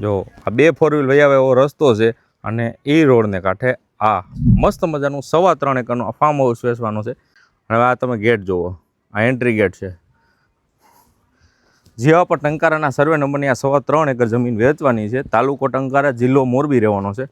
જો આ 2 4 વ્હીલ વહી આવે એવો રસ્તો છે અને એ રોડને કાંઠે આ મસ્ત મજાનું 3.25 એકરનું આ ફાર્મ હાઉસ વેચવાનું છે. હવે આ તમે ગેટ જુઓ, આ એન્ટ્રી ગેટ છે. જેવા પર ટંકારાના સર્વે નંબરની આ 3.25 એકર જમીન વેચવાની છે. તાલુકો ટંકારા, જિલ્લો મોરબી રહેવાનો છે.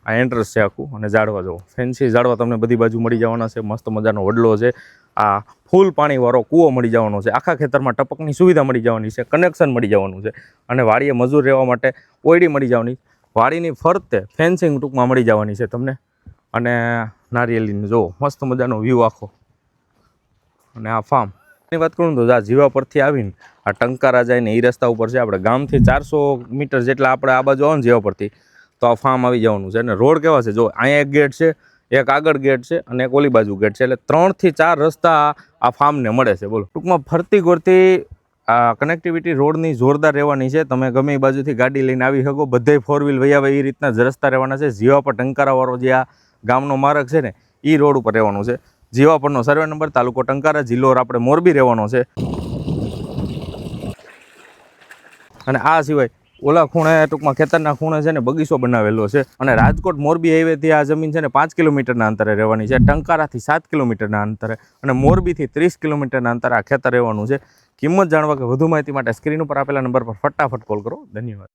આ એન્ટ્રન્સ છે આખું અને ઝાડવા જુઓ, ફેન્સી ઝાડવા તમને બધી બાજુ મળી જવાના છે. મસ્ત મજાનો વડલો છે. આ ફૂલ પાણીવાળો કૂવો મળી જવાનો છે. આખા ખેતરમાં ટપકની સુવિધા મળી જવાની છે. કનેક્શન મળી જવાનું છે અને વાડીએ મજૂર રહેવા માટે ઓયડી મળી જવાની. વાડીની ફરતે ફેન્સિંગ ટૂંકમાં મળી જવાની છે તમને. અને નારિયેળીને જુઓ, મસ્ત મજાનો વ્યૂ આખો. અને આ ફાર્મની વાત કરું તો આ જીવા પરથી આવીને આ ટંકારા જાય ને એ રસ્તા ઉપર છે. આપણે ગામથી 400 મીટર જેટલા આપણે આ બાજુ આવો ને જીવા પરથી તો આ ફાર્મ આવી જવાનું છે. અને રોડ કેવા છે જો, અહીંયા એક ગેટ છે, એક આગળ ગેટ છે અને એક ઓલી બાજુ ગેટ છે. એટલે 3 થી 4 રસ્તા આ ફાર્મને મળે છે. બોલો, ટૂંકમાં ફરતી ગોરતી આ કનેક્ટિવિટી રોડની જોરદાર રહેવાની છે. તમે ગમે એ બાજુથી ગાડી લઈને આવી શકો. બધે 4 વ્હીલ વહી આવે એ રીતના જ રસ્તા રહેવાના છે. જીવા પર ટંકારાવાળો જે આ ગામનો માર્ગ છે ને એ રોડ ઉપર રહેવાનું છે. જીવા પરનો સર્વે નંબર, તાલુકો ટંકારા, જિલ્લો આપણે મોરબી રહેવાનો છે. અને આ સિવાય ઓલા ખૂણે ટૂંકમાં ખેતરના ખૂણે છે ને બગીચો બનાવેલો છે. અને રાજકોટ મોરબી હાઈવેથી આ જમીન છે ને 5 કિલોમીટરના અંતરે રહેવાની છે. ટંકારાથી 7 કિલોમીટરના અંતરે અને મોરબીથી 30 કિલોમીટરના અંતરે આ ખેતર રહેવાનું છે. કિંમત જાણવા કે વધુ માહિતી માટે સ્ક્રીન ઉપર આપેલા નંબર પર ફટાફટ કોલ કરો. ધન્યવાદ.